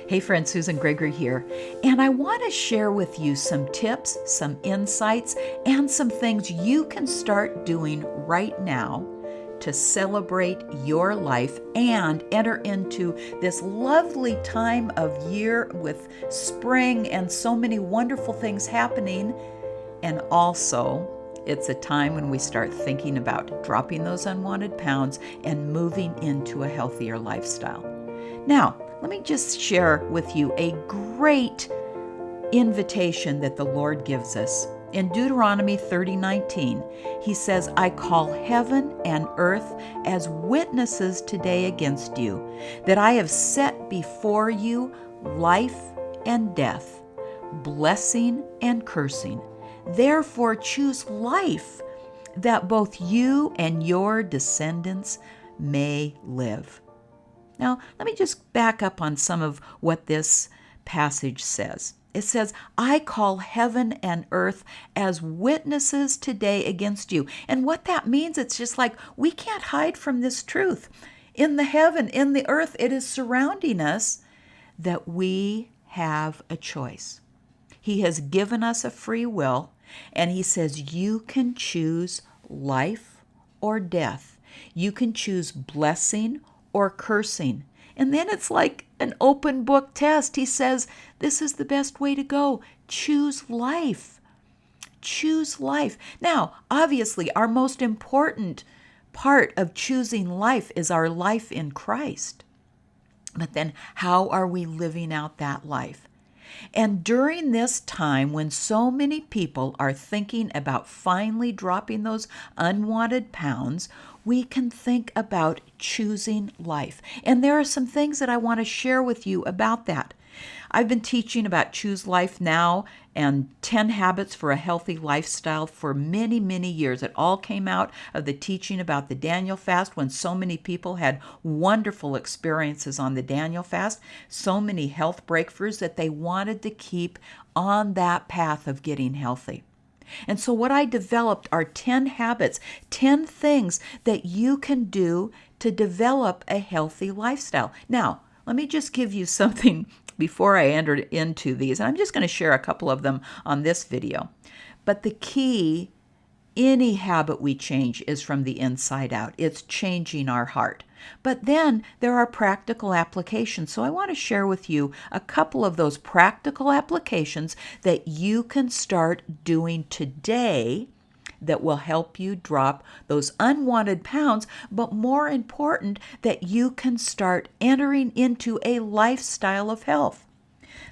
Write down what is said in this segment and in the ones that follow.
Hey friends, Susan Gregory here, and I want to share with you some tips, some insights, and some things you can start doing right now to celebrate your life and enter into this lovely time of year with spring and so many wonderful things happening. And also, it's a time when we start thinking about dropping those unwanted pounds and moving into a healthier lifestyle. Now, let me just share with you a great invitation that the Lord gives us. In Deuteronomy 30:19, he says, I call heaven and earth as witnesses today against you, that I have set before you life and death, blessing and cursing. Therefore choose life, that both you and your descendants may live. Now, let me just back up on some of what this passage says. It says, I call heaven and earth as witnesses today against you. And what that means, it's just like we can't hide from this truth. In the heaven, in the earth, it is surrounding us that we have a choice. He has given us a free will, and he says you can choose life or death. You can choose blessing or cursing. And then it's like an open book test. He says, this is the best way to go. Choose life. Choose life. Now, obviously, our most important part of choosing life is our life in Christ. But then how are we living out that life? And during this time when so many people are thinking about finally dropping those unwanted pounds, we can think about choosing life. And there are some things that I want to share with you about that. I've been teaching about Choose Life Now and 10 Habits for a Healthy Lifestyle for many, many years. It all came out of the teaching about the Daniel fast when so many people had wonderful experiences on the Daniel fast, so many health breakthroughs that they wanted to keep on that path of getting healthy. And so what I developed are 10 habits, 10 things that you can do to develop a healthy lifestyle. Now, let me just give you something before I enter into these. And I'm just going to share a couple of them on this video. But the key, any habit we change is from the inside out. It's changing our heart. But then there are practical applications. So I want to share with you a couple of those practical applications that you can start doing today that will help you drop those unwanted pounds, but more important, that you can start entering into a lifestyle of health.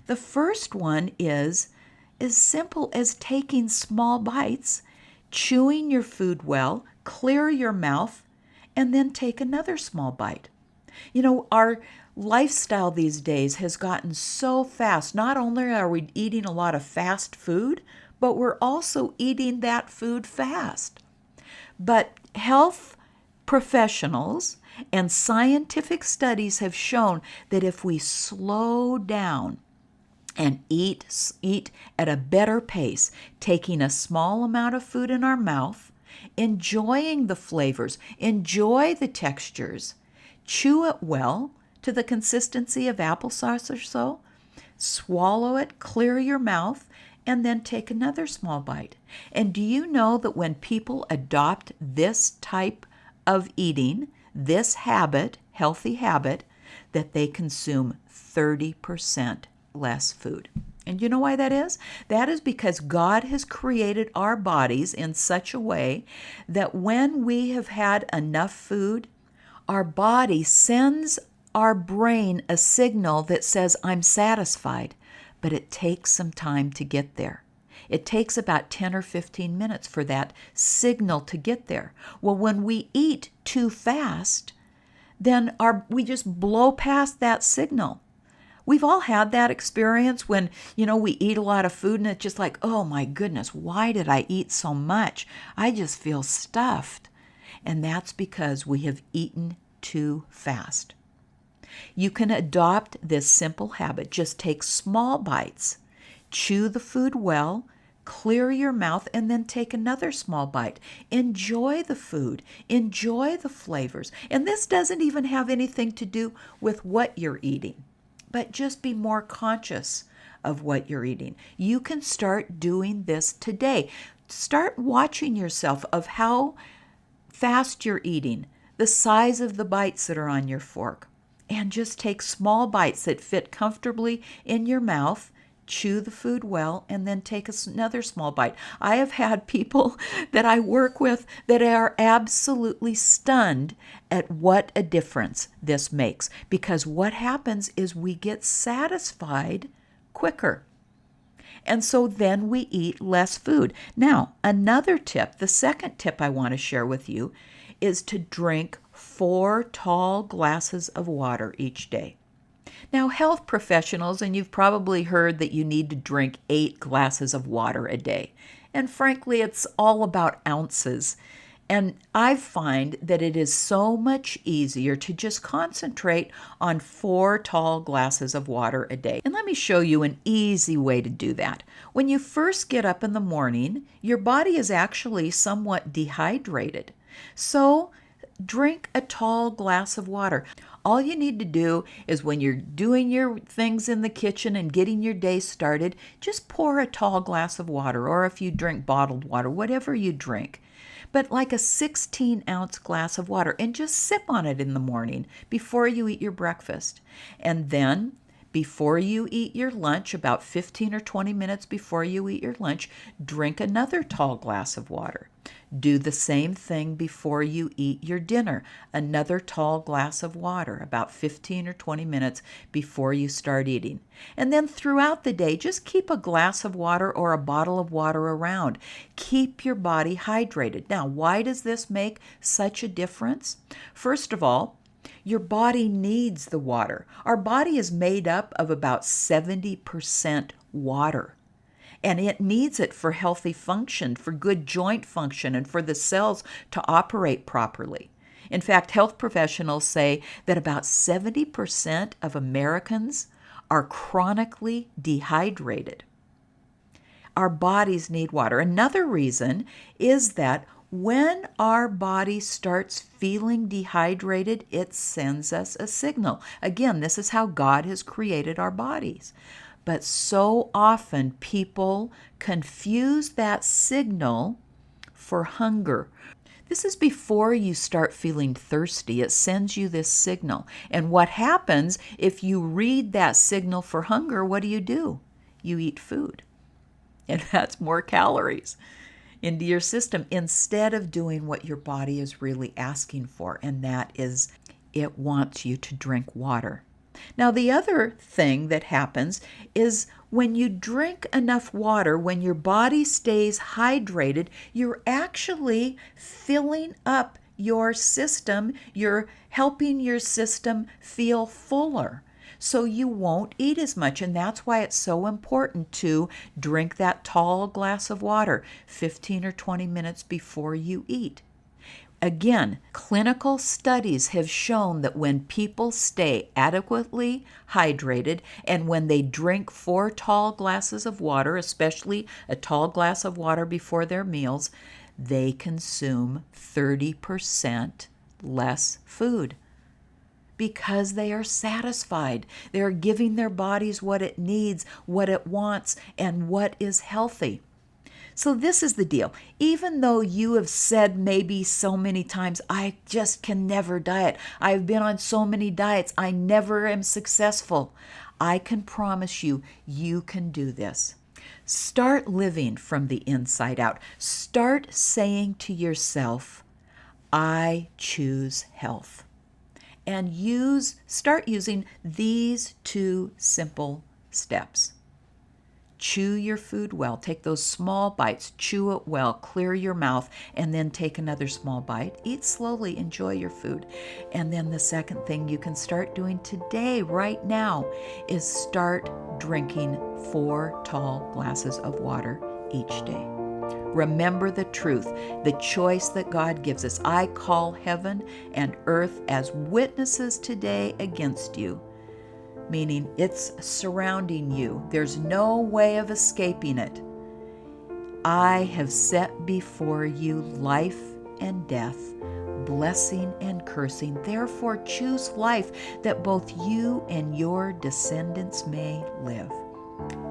The first one is as simple as taking small bites, chewing your food well, clear your mouth, and then take another small bite. You know, our lifestyle these days has gotten so fast. Not only are we eating a lot of fast food, but we're also eating that food fast. But health professionals and scientific studies have shown that if we slow down and eat at a better pace, taking a small amount of food in our mouth, enjoying the flavors, enjoy the textures, chew it well to the consistency of applesauce or so, swallow it, clear your mouth, and then take another small bite. And do you know that when people adopt this type of eating, this habit, healthy habit, that they consume 30% less food? And you know why that is? That is because God has created our bodies in such a way that when we have had enough food, our body sends our brain a signal that says, I'm satisfied. But it takes some time to get there. It takes about 10 or 15 minutes for that signal to get there. Well, when we eat too fast, then we just blow past that signal. We've all had that experience when, we eat a lot of food and it's just like, oh my goodness, why did I eat so much? I just feel stuffed. And that's because we have eaten too fast. You can adopt this simple habit. Just take small bites, chew the food well, clear your mouth, and then take another small bite. Enjoy the food. Enjoy the flavors. And this doesn't even have anything to do with what you're eating. but just be more conscious of what you're eating. You can start doing this today. Start watching yourself of how fast you're eating, the size of the bites that are on your fork, and just take small bites that fit comfortably in your mouth. Chew the food well, and then take another small bite. I have had people that I work with that are absolutely stunned at what a difference this makes, because what happens is we get satisfied quicker. And so then we eat less food. Now, another tip, the second tip I want to share with you, is to drink 4 tall glasses of water each day. Now, health professionals, and you've probably heard that you need to drink 8 glasses of water a day. And frankly, it's all about ounces. And I find that it is so much easier to just concentrate on 4 tall glasses of water a day. And let me show you an easy way to do that. When you first get up in the morning, your body is actually somewhat dehydrated. So drink a tall glass of water. All you need to do is when you're doing your things in the kitchen and getting your day started, just pour a tall glass of water, or if you drink bottled water, whatever you drink. But like a 16-ounce glass of water, and just sip on it in the morning before you eat your breakfast. And then before you eat your lunch, about 15 or 20 minutes before you eat your lunch, drink another tall glass of water. Do the same thing before you eat your dinner. Another tall glass of water, about 15 or 20 minutes before you start eating. And then throughout the day, just keep a glass of water or a bottle of water around. Keep your body hydrated. Now, why does this make such a difference? First of all, your body needs the water. Our body is made up of about 70% water. And it needs it for healthy function, for good joint function, and for the cells to operate properly. In fact, health professionals say that about 70% of Americans are chronically dehydrated. Our bodies need water. Another reason is that when our body starts feeling dehydrated, it sends us a signal. Again, this is how God has created our bodies. But so often people confuse that signal for hunger. This is before you start feeling thirsty. It sends you this signal. And what happens if you read that signal for hunger, what do? You eat food. And that's more calories into your system instead of doing what your body is really asking for, and that is it wants you to drink water. Now, the other thing that happens is when you drink enough water, when your body stays hydrated, you're actually filling up your system. You're helping your system feel fuller. So you won't eat as much, and that's why it's so important to drink that tall glass of water 15 or 20 minutes before you eat. Again, clinical studies have shown that when people stay adequately hydrated and when they drink 4 tall glasses of water, especially a tall glass of water before their meals, they consume 30% less food because they are satisfied. They are giving their bodies what it needs, what it wants, and what is healthy. So this is the deal. Even though you have said maybe so many times, I just can never diet. I've been on so many diets. I never am successful. I can promise you, you can do this. Start living from the inside out. Start saying to yourself, I choose health. And start using these 2 simple steps. Chew your food well. Take those small bites, chew it well, clear your mouth, and then take another small bite. Eat slowly, enjoy your food. And then the second thing you can start doing today, right now, is start drinking 4 tall glasses of water each day. Remember the truth, the choice that God gives us. I call heaven and earth as witnesses today against you. Meaning it's surrounding you. There's no way of escaping it. I have set before you life and death, blessing and cursing. Therefore, choose life that both you and your descendants may live.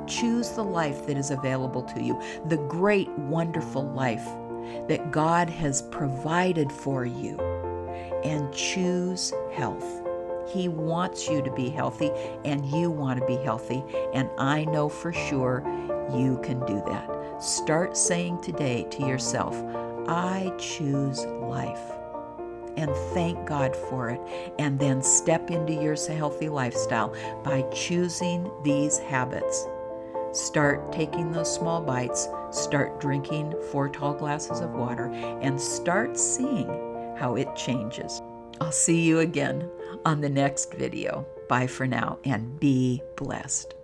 Choose the life that is available to you, the great, wonderful life that God has provided for you, and choose health. He wants you to be healthy, and you want to be healthy, and I know for sure you can do that. Start saying today to yourself, I choose life, and thank God for it, and then step into your healthy lifestyle by choosing these habits. Start taking those small bites, start drinking 4 tall glasses of water, and start seeing how it changes. I'll see you again on the next video. Bye for now, and be blessed.